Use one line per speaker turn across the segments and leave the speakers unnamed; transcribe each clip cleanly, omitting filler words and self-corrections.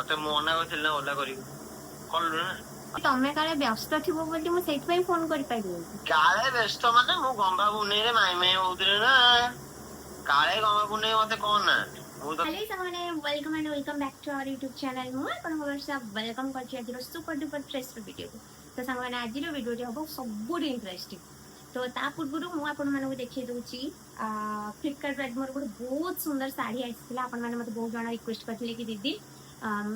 ମତେ ମନା କରିଥିଲି ନା ଓଲା କରିବୁ କଲୁ ନା।
ତମେ କାଳେ ବ୍ୟସ୍ତ ଥିବ ବୋଲି ମୁଁ ସେଇଥିପାଇଁ ଫୋନ କରିପାରିଲିନି।
କାଳେ ବ୍ୟସ୍ତ ମାନେ ମୁଁ ଗଙ୍ଗା ପୁନେଇରେ ମାଇଁ ମାଇଁ ହଉଥିଲି ନା। କାଳେ ଗଙ୍ଗା ପୁନେଇ ମତେ କଣ ନା ମୁଁ ତ
हेलो सामने welcome and welcome back to our YouTube channel मु अपन वर्ष वेलकम करछि आजिरो सुपर डुपर फ्रेश वीडियो को। तो सामने आजिरो वीडियो जे हबो सबुड इंटरेस्टिंग। तो ता पूर्वरु मु अपन मानको देखै दोछि फ्लिपकार्ट रे मोर गोटे बहुत सुंदर साड़ी आइसिला। अपन माने मते बहुत जणा रिक्वेस्ट करथिले कि दीदी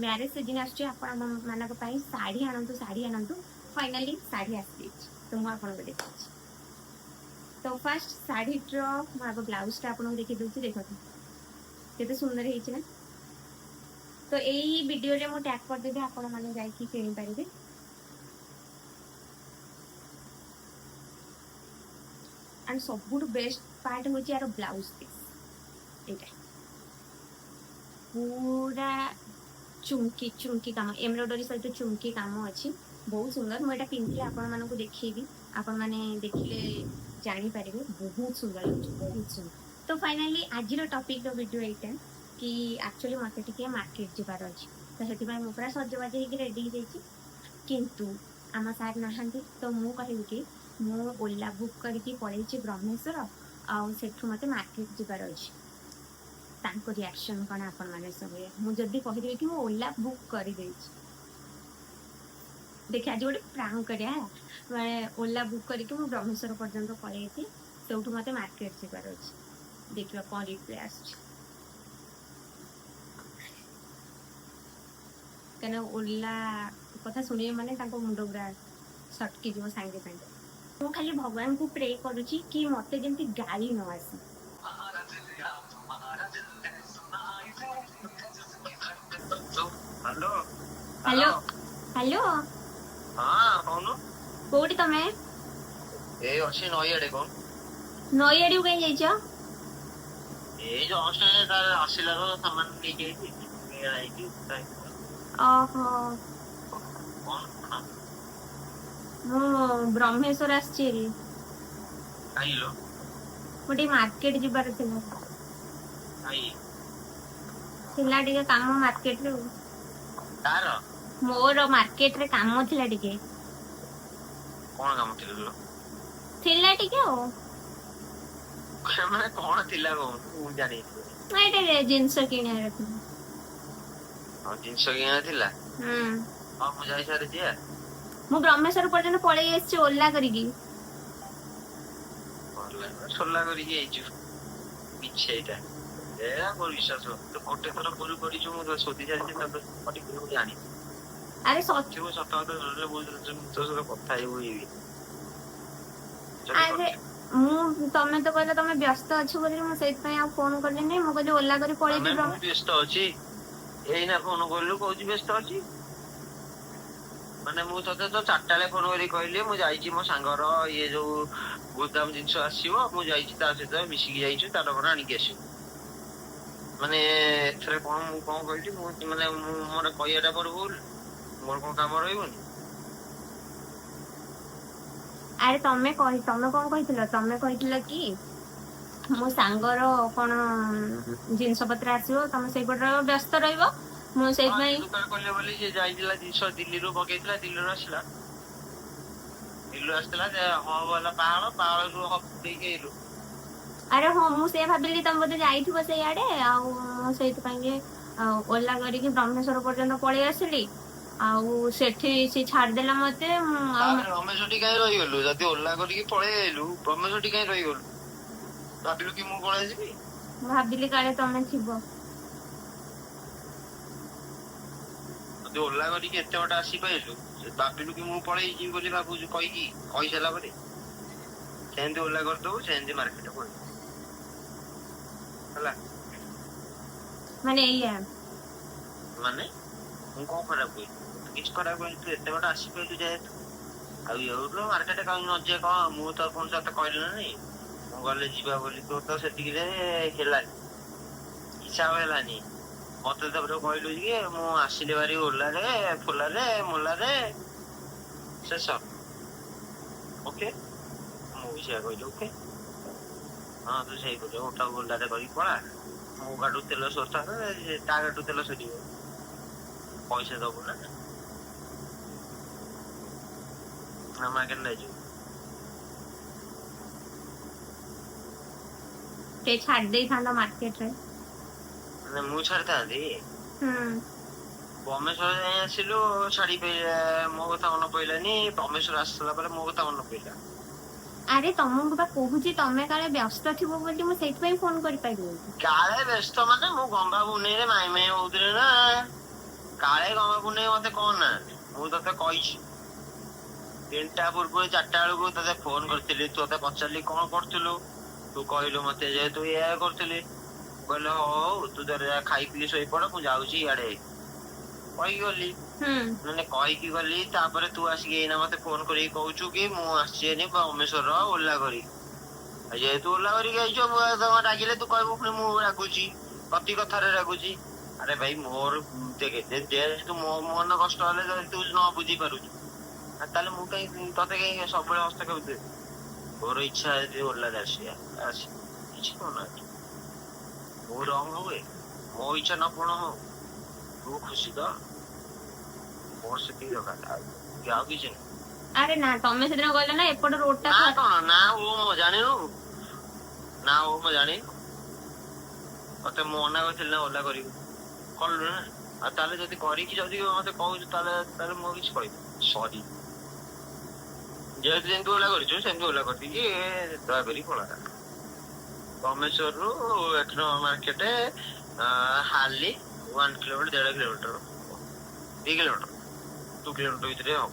मैरिज सीजन आछी अपन मानक पई साड़ी आनंतु फाइनली साड़ी आसी तो मु अपन को देखछि। तो फर्स्ट साड़ी ड्र मु आगो ब्लाउज टा अपन को देखै दोछि देखो केते सुंदर हेछि ना। तो एई वीडियो रे मु टैग कर देबे आपण माने जाई कि किनि पारिबे। एंड सबुट बेस्ट पार्ट होछि यार ब्लाउज पीस एटा पूरा चुमकी चुमकी काम एम्ब्रॉयडरी सहित चुमकी काम अछि बहुत सुंदर। मु एटा पिनके आपण मानको देखैबी आपण माने देखिले जानि पारिबे बहुत सुंदर लाଗୁଛି बहुत सुंदर। तो फाइनली आजिरो टॉपिक रो वीडियो एटा कि एक्चुअली मते टिके मार्केट जिबार अछि तो हेति भाई मु पूरा सजबाज हेकि रेडी हे जाइछि किंतु आमा सार नहांती तो मु कहबी कि मु ओला बुक करके पळैछि ब्रह्मेश्वर आ सेठु मते मार्केट जिबार अछि। तांको रिएक्शन कोन आपण माने सब मु जल्दी कहि देबी कि मु ओला बुक करि देछि। देखि आज गोटे प्रांक करिया माने ओला बुक करके मु ब्रह्मेश्वर पर्यंत पळैछि सेठु मते मार्केट जिबार अछि। देखिबा कोन रिप्लाई आछि कना ओला कथा सुनिए माने तांको मुंडो पूरा सटकी जीव सांगे सांगे। मु खाली भगवान को प्रे करूची कि मते जेंति गाली न आसी।
हेलो
हेलो हेलो
हाँ कौन
कोठी तमे
ए अच्छी नई आड़े कौन
नई आडी कहीं जाइछो
ए जस्ट तार आसिला रो सामान ले जाई मेरा आईची
ओहो
कौन
मु ब्रह्मेश्वर आछी रे
आइलो
मोटी मार्केट जिबार थिला
आई
थिला टिके काम मार्केट रे
तार
मोर मार्केट रे काम थिला टिके
कौन काम थिलो
थिला टिके ओ
माने कौन थिला कौन मु जानी
एटे जिंस किने रखिला
और जिंस किना थिला और मु जाई सारे जिया
मु ब्रह्मेश्वर पर्यंत पळै आछि ओला करिकी
सोला करी आइछु पिछेटा एरा मोर विश्वास तो गोटे थर करू करी जो मु सोधी जाई त पटी करू जानी
अरे सच
जो सता तो रे बोल तो सर कथा ही हुई
अरे मु तमे तो कहले तमे व्यस्त अछि बोली मु सेत पय आ फोन करले नै मु कहले ओला करी पळै
मैं व्यस्त अछि एई ना फोन करलु कहू व्यस्त अछि माने मु तते तो चारटाले फोन करी कहली मु जाईची मो सांगर ये जो गोदाम जिंस आसीबो मु जाईची ता सहित मिसी की जाईछु ता डबरा आनी के आसी माने एथरे कोन मु कोन कहली मु माने मु मोर कहियाटा पर भूल मोर कोन काम रहइबोनी।
अरे तमे कोन कहितलो तमे कहितलो कि मो सांगर कोन जिंस पत्र आसीबो तमे सेइ पटर व्यस्त रहइबो मु सेइ पय
दुकान करले बोली जे जाईतिला जिंस दिल्ली रो बगैतिला दिल्ली रो आसीला दिल्ली आस्तला जे ह वाला पहाड़ रो ह दे गेलु।
अरे हो मु से भाबिली तम बते जाईथिबो से याडे आ मु सेइत पय ओला करी कि ब्रह्मेश्वर पर्यंत पळै आसिली आ सेठी से छाड़ देला मते
ब्रह्मेश्वरी काई रही गलु जदी ओला करी कि पळै आइलु ब्रह्मेश्वरी काई रही गलु भाबिलु कि मु पळै जिबी
भाबिली काले तमे थिबो
जदी ओला करी कि एते बटा आसी पाइलु भाबिलु कि मु पळै जिबी बोली बाबू कहि कि कहि सला परे सेंदी ओला कर दो सेंदी मार्केट पळ हला
माने एया
माने मु को खराब होई किछ खराब होई तू एते बटा आसी पाइलु जे आ यो मार्केट का न जे का मु तो फोन साथ कहले नै मु गले जीवा बोली तो तो सेटिक रे हेला हिसाब हेलानी मते तो कहलु जे मु आसिले बारी ओला रे फुला रे मोला रे से सब ओके मु विषय कहलु ओके हां तो सही को उठा गोल्डा रे करी पळा मु गाडू तेल सस्ता रे ता गाडू तेल सडी ପଇସା ଦବୁ ନା ମାଗେଣା ନେଇଯିବୁ।
ସେ ଛାଡି ଦେଇଥାନ୍ତା ମାର୍କେଟ ରେ।
ମାନେ ମୁଁ ଛାଡିଥାନ୍ତି ବ୍ରହ୍ମେଶ୍ୱର ଯାଇ ଆସିଲୁ ଛାଡି ମୋ କଥା ମନେ ପଇଲାନି। ବ୍ରହ୍ମେଶ୍ୱର ଆସିଲା ପରେ ମୋ କଥା ମନେ ପଇଲା।
ଆରେ ତମକୁ ବା କହୁଛି ତମେ କାଳେ ବ୍ୟସ୍ତ ଥିବ ବୋଲି ମୁଁ ସେଇଥିପାଇଁ ଫୋନ କରିପାରିଲିନି।
କାଳେ ବ୍ୟସ୍ତ ମାନେ ମୁଁ ଗଙ୍ଗା ପୁନେଇରେ ମାଇଁ ମାଇଁ ହଉଥିଲି ନା। କାଳେ ଗଙ୍ଗା ପୁନେଇ ମତେ କଣ ନା ମୁଁ ତତେ କହିଛି 3ଟା ପୂର୍ବରୁ 4ଟା ବେଳକୁ ତତେ ଫୋନ କରିଥିଲି। ତୁ ତତେ ପଚାରିଲି କଣ କରୁଥିଲୁ, ତୁ କହିଲୁ ମତେ ଯେହେତୁ ଏଇଆ କରୁଥିଲି କହିଲେ ହଉ ତୁ ତୋର ଖାଇ ପିଇ ଶୋଇପଡ ମୁଁ ଯାଉଛି ଇଆଡେ କହିକି ଗଲି। ମାନେ କହିକି ଗଲି ତାପରେ ତୁ ଆସିକି ଏଇନା ମତେ ଫୋନ କରିକି କହୁଛୁ କି ମୁଁ ଆସିଛି ବ୍ରହ୍ମେଶ୍ୱର ଓଲା କରି। ଯେହେତୁ ଓଲା କରିକି ଆଇଛ ମୁଁ ତମ ରାଗିଲେ ତୁ କହିବୁ ପୁଣି ମୁଁ ରାଗୁଛି ପ୍ରତି କଥାରେ ରାଗୁଛି। ଆରେ ଭାଇ ମୋର ଦେଖେ ଯେହେତୁ ମୋ ମନ କଷ୍ଟ ହେଲେ ଯଦି ତୁ ନ ବୁଝି ପାରୁଛୁ ତାହେଲେ ମୁଁ କାହିଁ ତତେ କାହିଁ ସବୁବେଳେ ହସ୍ତକ୍ଷେପ ଦେବି। ତୋର ଇଚ୍ଛା ଯଦି ଓଲାରେ ଆସିବା ଆସି କିଛି କହୁନାହାନ୍ତି। ମୁଁ ରଙ୍ଗ ହୁଏ ମୋ ଇଚ୍ଛା ନ ପୂରଣ ହଉ ତୁ ଖୁସି ତ ମୋର ସେତିକି ଦରକାର ଆଉ କିଛି ନାହିଁ।
ଆରେ ନା ତମେ ସେଦିନ କହିଲ ନା ଏପଟ ରୋଡ ଟା
କଣ ନା ଓ ମୋ ଜାଣିନୁ ନା ଓ ମୋ ଜାଣିନୁ ମତେ ମୁଁ ମନା କରିଥିଲି ନା ଓଲା କରିବୁ କଲୁ ନା। ଆଉ ତାହେଲେ ଯଦି କରିକି ଯଦି ମତେ କହୁଛୁ ତାହେଲେ ମୁଁ କିଛି କହିବି ସରି। ଯେହେତୁ ଯେମିତି ଓଲା କରିଛୁ ସେମିତି ଓଲା କରିଦେଇକି ଦୟାକରି ପଳା। ବ୍ରହ୍ମେଶ୍ୱରରୁ 1 market Harley 1 kilometre 1.5 kilometre 2 kilometre 2 kilometre ଭିତରେ ହବ।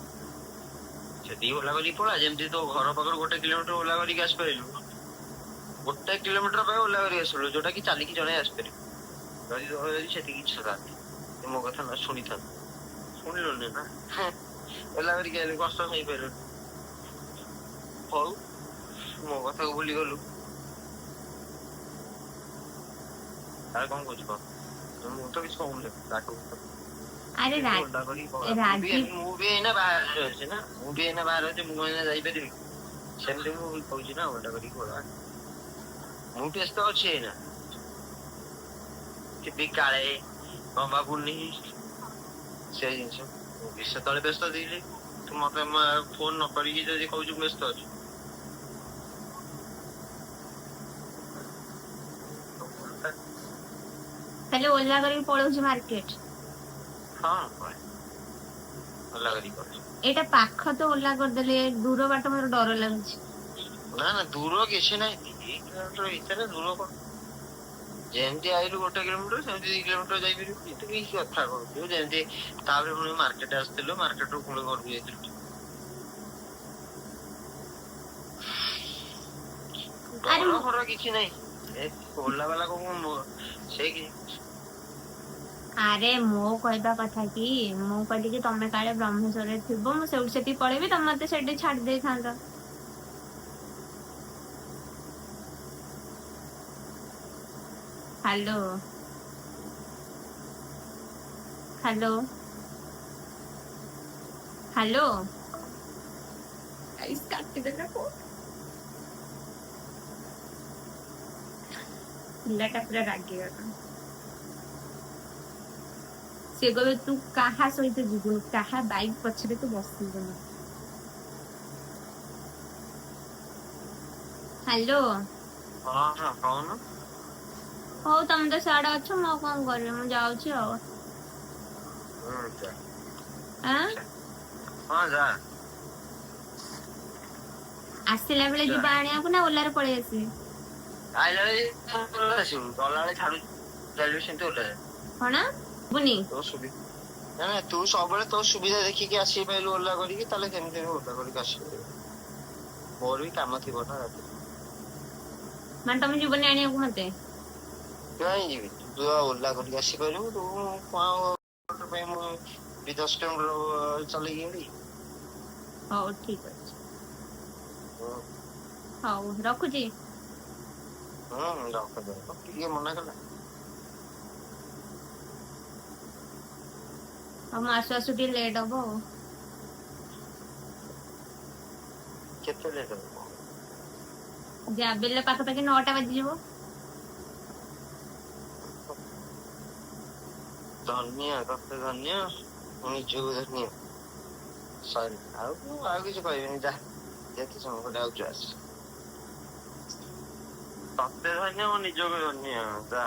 ସେତିକି ଓଲା କରିକି ପଳା। ଯେମିତି ତୋ ଘର ପାଖରୁ 1 କିଲୋମିଟର ଓଲା କରିକି ଆସିପାରିଲୁ 1 କିଲୋମିଟର ପାଇଁ ଓଲା କରିକି ଆସିପାରିଲୁ ଯୋଉଟା କି ଚାଲିକି ଜଣେ ଆସିପାରିବ। ଯଦି ସେତିକି ଇଚ୍ଛା ଥାନ୍ତି ମୋ କଥା ନ ଶୁଣିଥାନ୍ତୁ ଶୁଣିଲୁନି ନା ଓଲା କରିକି ଆଇଲୁ କଷ୍ଟ ହେଇପାରିଲୁନି। ହଉ ମୋ କଥାକୁ ଭୁଲିଗଲୁ ତାହେଲେ କଣ କହୁଛୁ କହ। ମୁଁ ତ କିଛି କହୁନି
ଆରେ
ମୁଁ ବି ଏଇନା ବାହାରେ ଅଛି ନା ମୁଁ ଏଇନା ଯାଇପାରିବି ସେମିତି ମୁଁ କହୁଛି ନା ଓଲଟା କରିକି ପଳା। ମୁଁ ବ୍ୟସ୍ତ ଅଛି ଏଇନା ଥିବି କାଳେ ଗଙ୍ଗା ପୁନେଇ ସେଇ ଜିନିଷ ମୁଁ ବି ସେତେବେଳେ ବ୍ୟସ୍ତ ଥିଲି। ତୁ ମତେ ଫୋନ ନ କରିକି ଯଦି କହୁଛୁ ବ୍ୟସ୍ତ ଅଛି
ତାହେଲେ ଓଲା କରିକି ପଳଉଛି ମାର୍କେଟ।
ହଁ ଓଲା କରିକି ପଳଉଛି।
ଏଇଟା ପାଖ ତ ଓଲା କରିଦେଲେ ଦୂର ବାଟ ମୋର ଡର ଲାଗୁଛି।
ନା ନା ଦୂର କିଛି ନାହିଁ 2 କିଲୋମିଟର ଭିତରେ ଦୂର କଣ। ଯେମିତି ଆଇଲୁ 1 କିଲୋମିଟର ସେମିତି 2 କିଲୋମିଟର ଯାଇପାରିବୁ। ଏତେ କିଛି କଥା କହୁଛୁ ଯେମିତି ତାପରେ ପୁଣି ମାର୍କେଟ ଆସିଥିଲୁ ମାର୍କେଟରୁ ପୁଣି ଘରକୁ ଯାଇଥିଲୁ। ଡର ଫର କିଛି ନାହିଁ ଓଲା ବାଲା କଣ ସେଇ
ଆରେ ମୋ କହିବା କଥା କି ମୁଁ କହିଲି କି ତମେ କାଳେ ବ୍ରହ୍ମେଶ୍ୱରରେ ଥିବ ମୁଁ ସେଠିକି ପଳେଇବି ତମେ ମତେ ସେଠି ଛାଡି ଦେଇଥାନ୍ତ। ହ୍ୟାଲୋ ହ୍ୟାଲୋ ହ୍ୟାଲୋ କାଟିଦେଲା ପିଲାଟା ପୁରା ରାଗିଗଲା। ସେ କହିବେ ତୁ କାହା ସହିତ ଯିବୁନି କାହା ବାଇକ୍ ପଛରେ ତୁ ବସିବୁନି। ହ୍ୟାଲୋ
ହଁ କହୁନୁ।
ହଉ ତମେ ତ ସିଆଡେ ଅଛ ମୁଁ ଆଉ କଣ କରିବି ମୁଁ ଯାଉଛି ଆଉ। ଆଁ
ହଁ ଯା
ଆସିଲା ବେଳେ ଯିବା ଆଣିବାକୁ ନା ଓଲାରେ ପଳେଇ ଆସିବି।
ଆଇଲା ବେଳେ ଆସିବୁ ଗଲାବେଳେ ଛାଡୁଛୁ ସେମିତି ଓଲାରେ।
କଣ ବୁନି
ନା ତୁ ସବୁବେଳେ ତୋ ସୁବିଧା ଦେଖିକି ଆସିପାରିଲୁ ଓଲା କରିକି ତାହେଲେ ସେମିତି ଓଲା କରିକି ଆସିପାରିବୁ। ମୋର ବି କାମ ଥିବ ନା ରାତିରେ।
ମାନେ ତମେ ଯିବନି ଆଣିବାକୁ ମତେ।
କାହିଁ ଯିବି ତୁ ଓଲା କରିକି ଆସିପାରିବୁ। ତୁ ପାଇଁ ମୁଁ 10 କିଲୋମିଟର ଚଲେଇକି ଯିବି।
ହଉ ଠିକ ଅଛି।
ହଁ
ହଉ ରଖୁଛି।
ରଖ କିଏ ମନା କଲା।
ଆଉ ମୁଁ ଆସୁ ଆସୁ ଟିକେ ଲେଟ୍ ହବ ଆଉ।
କେତେ ଲେଟ୍ ହବ?
ଯାହା ବି ହେଲେ ପାଖାପାଖି 9ଟା ବାଜିଯିବ।
ଧନ୍ୟ ତତେ ଧନ୍ୟ ମୁଁ ନିଜକୁ ଧନ୍ୟ ସରି ଆଉ କିଛି କହିବିନି ଯା ଯେତେ ସମୟ ଗୋଟେ ଆଉଛୁ ଆସ ତତେ ଧନ୍ୟ ମୁଁ ନିଜକୁ ଧନ୍ୟ ଯା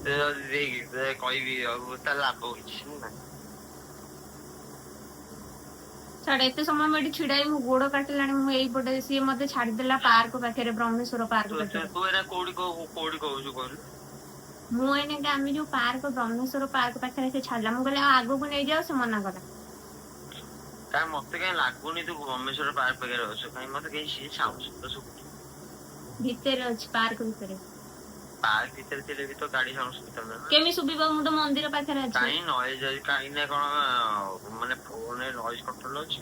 ଯଦି ଦେଇକି କହିବି ଆଉ ତାହେଲେ ଲାଭ କିଛି ନା
ଛାଡ ଏତେ ସମୟ ମୁଁ ଏଠି ଛିଡା ହେଇ ମୋ ଗୋଡ କାଟିଲାଣି ମୁଁ ଏଇପଟେ ସିଏ ମତେ ଛାଡିଦେଲା ପାର୍କ ପାଖରେ ବ୍ରହ୍ମେଶ୍ୱର ପାର୍କ ପାଖରେ
ତୁ ଏଇନା କୋଉଠି କହୁଛୁ କହିଲୁ
ମୁଁ ଏଇନା ଆମେ ଯୋଉ ପାର୍କ ବ୍ରହ୍ମେଶ୍ୱର ପାର୍କ ପାଖରେ ସେ ଛାଡିଲା ମୁଁ କହିଲି ଆଉ ଆଗକୁ ନେଇଯାଅ ସେ ମନା କଲା
କାଇଁ ମତେ କାଇଁ ଲାଗୁନି ତୁ ବ୍ରହ୍ମେଶ୍ୱର ପାର୍କ ପାଖରେ ଅଛୁ କାଇଁ ମତେ କାଇଁ ସିଏ ସାଉଣ୍ଡ ଶୁଭୁଛି
ଭିତରେ ଅଛି ପାର୍କ ଭିତରେ
ପାର୍କ ଭିତରେ ଥିଲେ ବି ତ ଗାଡି ସାଉଣ୍ଡ ଶୁଭିଥାନ୍ତା ନା
କେମିତି ଶୁଭିବ ମୁଁ ତ ମନ୍ଦିର ପାଖରେ ଅଛି
କାଇଁ ନଏଜ କାଇଁ ନା କଣ ମାନେ ଫୋନରେ ନଏଜ କଣ୍ଟ୍ରୋଲ ଅଛି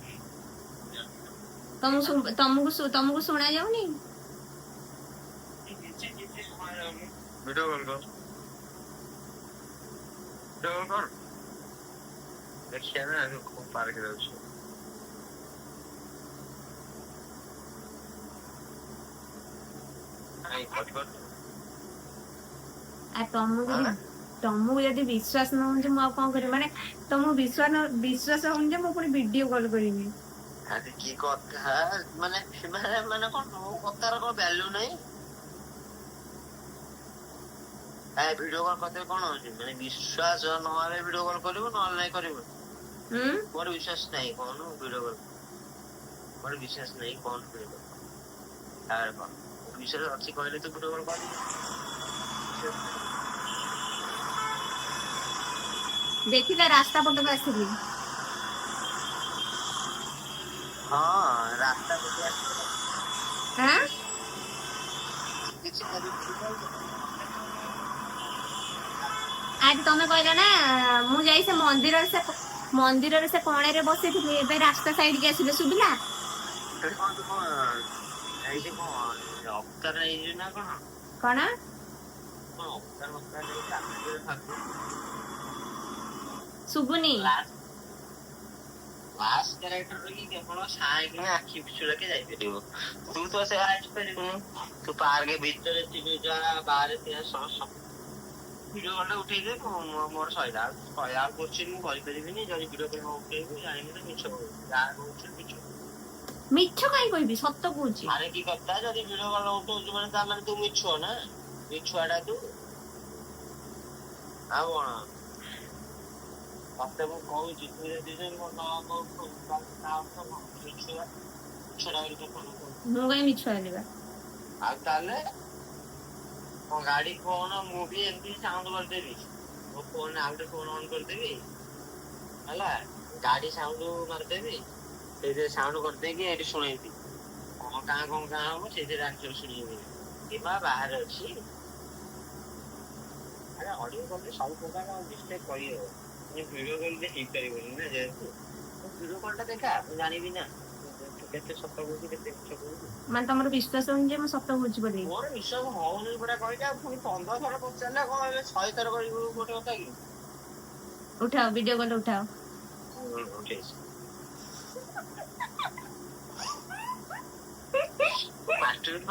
ତମକୁ ଶୁଣା ଯାଉନି
ଭିଡିଓ କଲ୍ କର ଦେଖିଆ ନା କୋଉ ପାର୍କରେ ଅଛୁ
ଆଉ ତମକୁ ଯଦି ବିଶ୍ୱାସ ନ ହଉଛି ମୁଁ ଆଉ କଣ କରିବି ମାନେ ତମକୁ ବିଶ୍ୱାସ ହଉନି ଯେ ମୁଁ ପୁଣି ଭିଡିଓ କଲ୍ କରିବି
ଆରେ କି କଥା ମାନେ ମାନେ କଣ ମୋ କଥାର କଣ ଭ୍ୟାଲୁ ନାହିଁ ଭିଡିଓ କଲ୍ କରିଥିଲେ କଣ ହଉଛି ମାନେ ବିଶ୍ୱାସ ନହେଲେ ଭିଡିଓ କଲ୍ କରିବୁ ନହେଲେ ନାଇଁ କରିବୁ ମୋର ବିଶ୍ୱାସ ନାହିଁ କହୁନୁ ଭିଡିଓ କଲ୍ ମୋର ବିଶ୍ୱାସ ନାହିଁ କହୁନୁ ଭିଡିଓ କଲ୍ ତାର କଣ ବିଶ୍ୱାସ ଅଛି କହିଲେ ତୁ ଭିଡିଓ କଲ୍ କରିବୁ
ଦେଖିଲା ରାସ୍ତା ପଟକୁ ଆସିଲି
ହଁ ରାସ୍ତା ପଟେ ଆସିବ କିଛି
ଆଜି ତମେ କହିଲ ନା ମୁଁ ଯାଇ ସେ ମନ୍ଦିରରେ ସେ କଣରେ ବସିଥିଲି ଏବେ ରାସ୍ତା ସାଇଡ କି ଆସିଲେ ଶୁଭିଲା
ଅବତାର ହେଇଯିବ ନା
କଣ ଶୁଭୁନି
ଲାଷ୍ଟ କ୍ୟାରେକ୍ଟର କି କେବଳ ସାଇକି ଆଖି ପିଛୁଳାକେ ଯାଇପାରିବ ତୁ ତ ସେ ଆସିପାରିବୁନି ତୁ ପାର୍କ ଭିତରେ ଥିବେ ଯାହା ବାହାରେ ଥିବା ଭିଡିଓ କଲ୍ ଉଠେଇଦେ ମୋର ସଇଲା ଆଉ କୋଶ୍ଚିନ୍ ମୁଁ କରିପାରିବିନି ଯଦି ଭିଡିଓ କଲ୍ ଉଠେଇବୁ ଜାଣିବି ତ ମିଛ କହିବୁ ଯାହା କହୁଛୁ
ମିଛ କାଇଁ କହିବି ସତ କହୁଛି
ଆରେ କି କଥା ଯଦି ଭିଡିଓ କଲ୍ ଉଠଉଛୁ ମାନେ ତା ମାନେ ତୁ ମିଛୁଆ ନା ମିଛୁଆଟା ତୁ ଆଉ କଣ ମତେ ମୁଁ କହୁଛି ତୁ ଯଦି
ମୁଁ କାଇଁ ମିଛ ହେଲି ବା
ଆଉ ତାହେଲେ ମୋ ଗାଡି ଫୋନ ମୁଁ ବି ଏମିତି ସାଉଣ୍ଡ କରିଦେବି ମୋ ଫୋନ ଆଉ ଗୋଟେ ଫୋନ ଅନ୍ କରିଦେବି ହେଲା ଗାଡି ସାଉଣ୍ଡ ମାରିଦେବି ସେଇଥିରେ ସାଉଣ୍ଡ କରିଦେଇକି ଏଠି ଶୁଣେଇବି କଣ କାଁ ହବ ସେଇଥିରେ ଆନ୍ସର ଶୁଣିବି କିମ୍ବା ବାହାରେ ଅଛି ଆରେ ଅଡିଓ କଲରେ ସବୁ ପ୍ରକାର ମିଷ୍ଟେକ୍ କରିହବ ଭିଡିଓ କଲରେ ହେଇପାରିବନି ନା ଯେହେତୁ ଭିଡିଓ କଲଟା ଦେଖା ମୁଁ ଜାଣିବି ନା କେତେ ସତ କହୁଛି କେତେ ମିଛ କହୁଛି
ମାନେ ତମର ବିଶ୍ୱାସ ହଉନି ଯେ ମୁଁ ସତ କହୁଛି ବୋଲି
ମୋର ବିଶ୍ୱାସ ହଉନି ପୁରା କହିଲି ଆଉ ପୁଣି 15 ଥର ପଚାରିଲା କଣ ହେଲେ 100 ଥର କହିବୁ ଗୋଟେ କଥା କି
ଉଠାଅ ଭିଡିଓ କଲ୍ ଉଠାଅ
ମାର୍କେଟ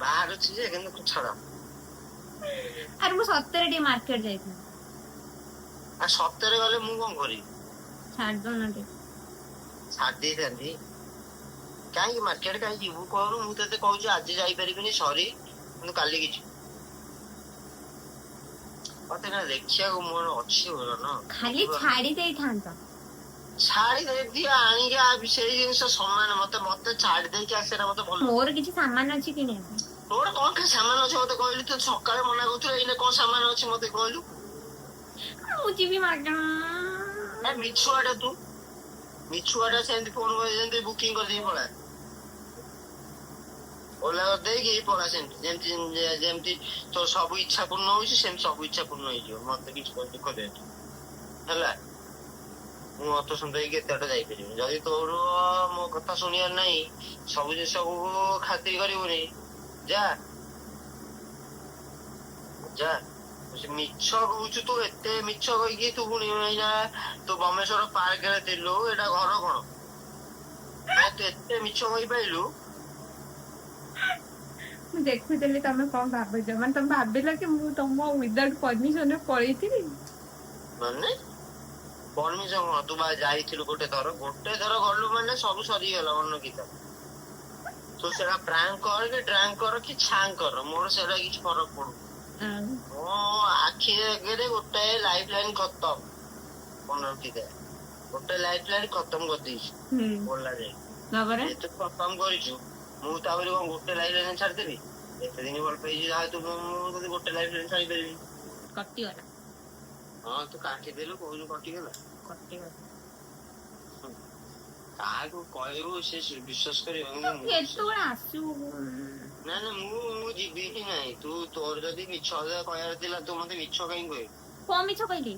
ବାହାର ଅଛି ଯେ କିନ୍ତୁ ଛାଡ
ଆରେ ମୁଁ ସତରେ ଟିକେ ମାର୍କେଟ ଯାଇଥିଲି
ଆଉ ସତରେ ଗଲେ ମୁଁ କଣ କରିବି
ଛାଡି ଦଉନ ଟିକେ
ଛାଡି ଦେଇଥାନ୍ତି କାହିଁକି ମାର୍କେଟ କାହିଁ ଯିବୁ କହୁନୁ ମୁଁ ତତେ କହୁଛି ଆଜି ଯାଇପାରିବିନି ସରି କିନ୍ତୁ କାଲିକି ଯିବୁ ମତେ ନା ଦେଖିବାକୁ ମୋର ଅଛି
ଖାଲି ଛାଡି ଦେଇଥାନ୍ତ
ଛାଡି ଦେଇକି ଆଣିକି ସେଇ ଜିନିଷ ସମାନ ମତେ ଛାଡି ଦେଇକି ଆସିବା ମତେ ଭଲ
ମୋର କିଛି ସାମାନ ଅଛି କିଣିବା ପାଇଁ
ତୋର କଣ କି ସାମାନ ଅଛି ମତେ କହିଲୁ ତୁ ସକାଳେ ମନା କରୁଥିଲୁ ଏଇନେ କଣ ସାମାନ ଅଛି ମତେ କହିଲୁ
ମୁଁ ଯିବି
ମିଛୁଆଟା ସେମିତି ଫୋନ କରି ଯେମିତି ବୁକିଂ କରିଦେଇକି ପଳା ଓଲା ଦେଇକି ପଳା ସେମିତି ଯେମିତି ତୋର ସବୁ ଇଚ୍ଛା ପୂର୍ଣ୍ଣ ହଉଛି ସେମିତି ସବୁ ଇଚ୍ଛା ପୂର୍ଣ୍ଣ ହେଇଯିବ ମତେ କିଛି ଦୁଃଖ ଦେନି ହେଲା ମୁଁ ଅତ ସୁନ୍ଦର ହେଇକି ଏତେ ବାଟ ଯାଇପାରିବିନି ଯଦି ତୋର ମୋ କଥା ଶୁଣିବାର ନାହିଁ ସବୁ ଜିନିଷକୁ ଖାତିର କରିବୁନି ଯା ମିଛ କହୁଛୁ ତୁ ଏତେ ମିଛ କହିକି ତୁ ପୁଣି ତୁ ବ୍ରହ୍ମେଶ୍ୱର ପାର୍କରେ ଥିଲୁ ଏଇଟା ଘର କଣ ତୁ ଏତେ ମିଛ କହିପାରିଲୁ
ମୁଁ ଦେଖୁଥିଲି ତମେ କଣ ଭାବୁଛ, ମାନେ ତମେ ଭାବିଲ କି ମୁଁ ତମ ୱିଦାଉଟ୍ ପରମିଶନରେ ପଳେଇଥିଲି।
ମାନେ ପରମିଶନ କଣ? ତୁ ବା ଯାଇଥିଲୁ ଗୋଟେ ଥର ଗଲୁ ମାନେ ସବୁ ସରିଗଲା ମନ ଗୀତା। ତୁ ସେଟା ପ୍ରାଙ୍କ କର କି ଡ୍ରାଙ୍କ କର କି ଛାଙ୍କ କର, ମୋର ସେଟା କିଛି ଫରକ ପଡୁନି। ମୋ ଆଖି ଆଗରେ ଗୋଟେ ଲାଇଫ ଲାଇନ ଖତମ। ମନେ ରଖିଥାଏ, ଗୋଟେ ଲାଇଫ ଲାଇନ ଖତମ କରିଦେଇଛୁ ବୋଲା ଯାଇ। ଯେତେ ଖତମ କରିଛୁ, ମୁଁ ତାପରେ କଣ ଗୋଟେ ଲାଇଫ ଲାଇନ ଛାଡିଦେବି? ଏତେ ଦିନ ଭଲ ପାଇଛି ଯାହା ତୁ, ମୁଁ ଯଦି ଗୋଟେ ଲାଇଫ ଲାଇନ ଛାଡିପାରିବି।
କଟିଗଲା।
ହଁ ତୁ କାଟିଦେଲୁ, କହୁଛୁ କଟିଗଲା। କାହାକୁ କହିବୁ ସେ ବିଶ୍ୱାସ କରିବ?
କେତେବେଳେ ଆସିବୁ?
ନା ନା ମୁଁ ଯିବି ହିଁ ନାହିଁ। ତୋର ଯଦି ମିଛ କହିବାର ଥିଲା ତୁ ମତେ ମିଛ କାହିଁ କହିବୁ?
କଣ ମିଛ କହିଲି?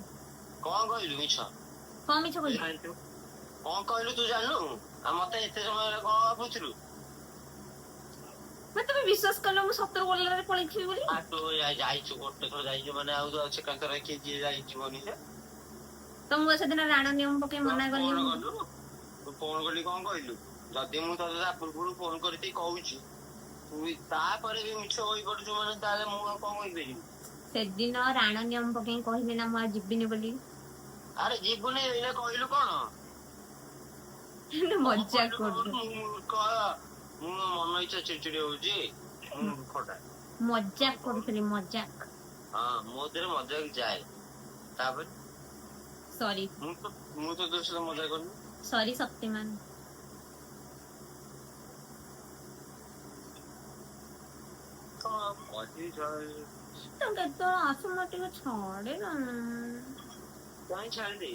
କଣ କହିଲୁ ମିଛ?
କଣ ମିଛ କହିଲି?
କଣ କହିଲୁ ତୁ ଜାଣିନୁ? ଆଉ ମତେ ଏତେ ସମୟରେ କଣ ଭାବୁଥିଲୁ?
ତମେ ବିଶ୍ୱାସ କଲ ମୁଁ ସତର ବୋଲାରେ ପଳେଇଥିବି ବୋଲି?
ତୁ ଯାଇଛୁ ଗୋଟେ ଥର ଯାଇଛୁ ମାନେ ଆଉ ତ ଅଛି କାଙ୍କର କିଏ ଯିଏ ଯାଇଯିବନି ସେ?
ତ ମୁଁ ସେଦିନ ରାଣ ନିୟମ ପକେଇ ମନା କଲି।
ତୁ ଫୋନ କଲି କଣ କହିଲୁ? ଯଦି ମୁଁ ତତେ ତା ପୂର୍ବରୁ ଫୋନ କରିକି କହୁଛି, ତୁ ତାପରେ ବି ମିଛ କହିପାରୁଛୁ ମାନେ ତାହେଲେ ମୁଁ ଆଉ କଣ କହିପାରିବି?
ସେଦିନ ରାଣ ନିୟମ ପକେଇ କହିଲି ନା ମୁଁ ଆଉ ଯିବିନି ବୋଲି।
ଆରେ ଯିବୁନି ଏଇନା କହିଲୁ କଣ?
ମଜାକ କରୁଥିଲି।
ମୁଁ ମନ ଇଚ୍ଛା ଚିଡଚିଡି ହଉଛି।
ମଜାକ କରୁଥିଲି, ମଜାକ।
ହଁ ମୋ ଦେହରେ ମଜାକ ଯାଏ। ତାପରେ
ସରି,
ମୁଁ ତ ତୋ ସହିତ ମଜା କରୁନି।
ସରି ଶକ୍ତିମାନ। ତ କେତେବେଳେ ଆସୁନ ଟିକେ ଛାଡେ ନା।
କାହିଁ ଛାଡିଦେ?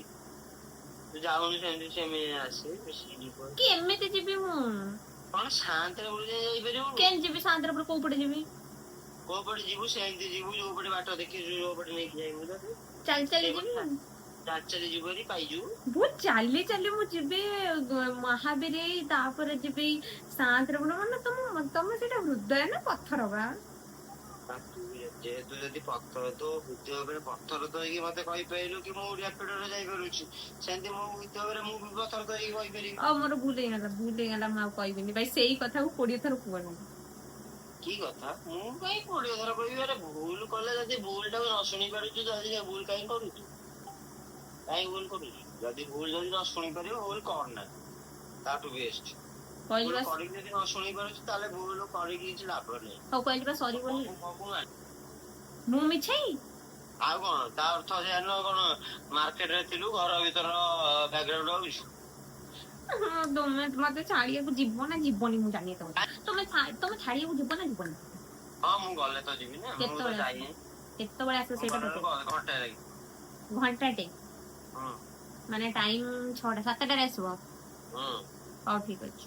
ତୁ ଯାଉନି ସେମିତି ଆସିବେ ମିଶିକି ଯିବ।
କେମିତି ଯିବି ମୁଁ?
କଣ ଶାନ୍ତିରେ ବୁଲି ଯାଇପାରିବୁ?
କେମିତି ଯିବି ଶାନ୍ତିରେ? କୋଉ ପଟେ ଯିବି?
କୋଉ ପଟେ ଯିବୁ? ସେମିତି ଯିବୁ ଯୋଉ ପଟେ ବାଟ ଦେଖିଛୁ, ଯୋଉ ପଟେ ନେଇକି ଯାଇବୁ ତତେ।
ଚାଲି ଚାଲି ଯିବି।
ଚାଲି ଯିବୁ ହେରି ପାଇଯିବୁ।
ବହୁତ ଚାଲି ଚାଲି ମୁଁ ଯିବି ମହାବୀର, ତାପରେ ଯିବି ଶାନ୍ତିରେ। ମାନେ ତମ ସେଇଟା ହୃଦୟ ନା ପଥର ବା?
ଯେହେତୁ ଯଦି ପଥର, ତ ହୃଦୟ ଉପରେ ପଥର ତ ହେଇକି ମତେ କହିପାରିଲୁ କି ମୁଁ ରାପିଡରେ ଯାଇପାରୁଛି, ସେମିତି ମୋ ହୃଦୟରେ ମୁଁ ବି ପଥର ତ ହେଇକି କହିପାରିବି।
ଆଉ ମୋର ଭୁଲ ହେଇଗଲା, ମୁଁ ଆଉ କହିବିନି ଭାଇ। ସେଇ କଥାକୁ 20 ଥର କୁହନି।
କି କଥା? ମୁଁ କାହିଁ 20 ଥର କହିବି? ଆରେ ଭୁଲ କଲେ ଯଦି ଭୁଲ ଟାକୁ ନ ଶୁଣି ପାରୁଛୁ, ଯଦି ଭୁଲ କାହିଁ କରୁଛୁ? କାହିଁ ଭୁଲ କରୁଛୁ? ଯଦି ଭୁଲ ନ ଶୁଣି ପାରିବ, ଭୁଲ କରନା। ତାଠୁ ବେଷ୍ଟ ଭୁଲ କରିକି ଯଦି ନ ଶୁଣି ପାରୁଛୁ, ତାହେଲେ ଭୁଲ କରିକି କିଛି ଲାଭ ନାହିଁ। ହଉ କହିଲି ବା ସରି ବୋଲି।
ମୁଁ ମିଛେଇ?
ଆଉ କଣ ତା ଅର୍ଥ ଜାଣିନ? କଣ ମାର୍କେଟରେ ଥିଲୁ, ଘର ଭିତର ବ୍ୟାକଗ୍ରାଉଣ୍ଡ ହଉଛି?
ତମେ ମତେ ଛାଡିବାକୁ ଯିବ ନା ଯିବନି ମୁଁ ଜାଣିନି। ତମେ ଛାଡିବାକୁ ଯିବ ନା ଯିବନି?
ହଁ ମୁଁ ଗଲେ ତ ଯିବି ନା।
କେତେବେଳେ ଆସିବ ସେଇଟା ଘଣ୍ଟାଟେ? ମାନେ ଟାଇମ 6ଟା 7ଟାରେ ଆସିବ? ହଉ ଠିକ ଅଛି।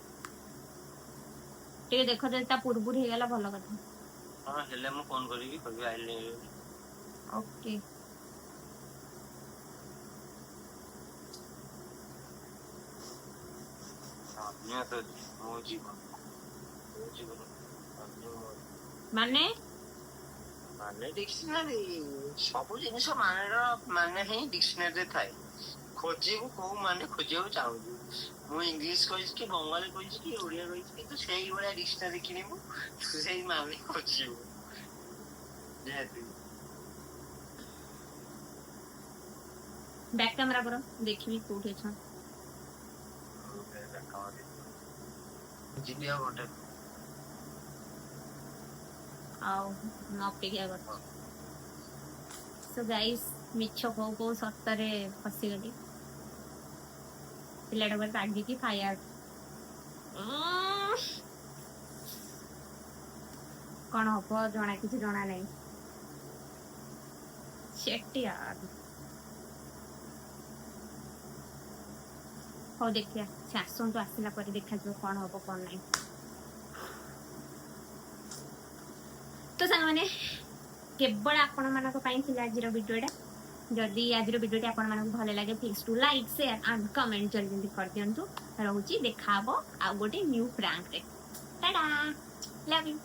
ଟିକେ ଦେଖ ଯଦି ତା ପୂର୍ବରୁ ହେଇଗଲା ଭଲ କଥା।
ହଁ ହେଲେ ମୁଁ ଫୋନ କରିବି, କହିବି ଆଇଲି।
ଓକେ। ମାନେ
ଡିକ୍ସନାରୀ। ସବୁ ଜିନିଷ ମାନେ ହିଁ ଡିକ୍ସନାରୀରେ ଥାଏ। ଖୋଜିବୁ କୋଉ ମାନେ ଖୋଜିବାକୁ ଚାହୁଁଛୁ। ମୁଁ ଇଂଲିଶ କହିଛି କି ବଙ୍ଗାଳୀ କହିଛି କି ଓଡିଆ କହିଛି, କିନ୍ତୁ ସେଇଭଳିଆ ଡିକ୍ସନାରୀ କିଣିବୁ, ସେଇ ମାନେ ଖୋଜିବୁ। ଯେହେତୁ
ବ୍ୟାକ୍ କ୍ୟାମେରା କର, ଦେଖିବି କୋଉଠି ଅଛ।
ଯିବି ଆଉ ଗୋଟେ।
ଆଉ ଅପେକ୍ଷା କର। ସୋ ଗାଇସ୍, ମିଛ କହୁ କହୁ ସତରେ ଫସିଗଲି। ପିଲାଟା ପରେ ରାଗିକି ଫାୟାର। କଣ ହବ କିଛି ଜଣା ନାହିଁ। ଚେଟିଆର। ହଉ ଦେଖିବା, ସେ ଆସନ୍ତୁ, ଆସିଲା ପରେ ଦେଖାଯିବ କଣ ହବ କଣ ନାହିଁ। ତ ସାଙ୍ଗମାନେ, କେବଳ ଆପଣ ମାନଙ୍କ ପାଇଁ ଥିଲା ଆଜିର ଭିଡିଓଟା। ଯଦି ଆଜିର ଭିଡିଓଟି ଆପଣ ମାନଙ୍କୁ ଭଲ ଲାଗେ, please to like, share and comment ଜଲ୍ଦି କରିଦିଅନ୍ତୁ। ରହୁଛି, ଦେଖା ହବ ଆଉ ଗୋଟେ ନ୍ୟୁ ପ୍ରାଙ୍କରେ। Tada, love you.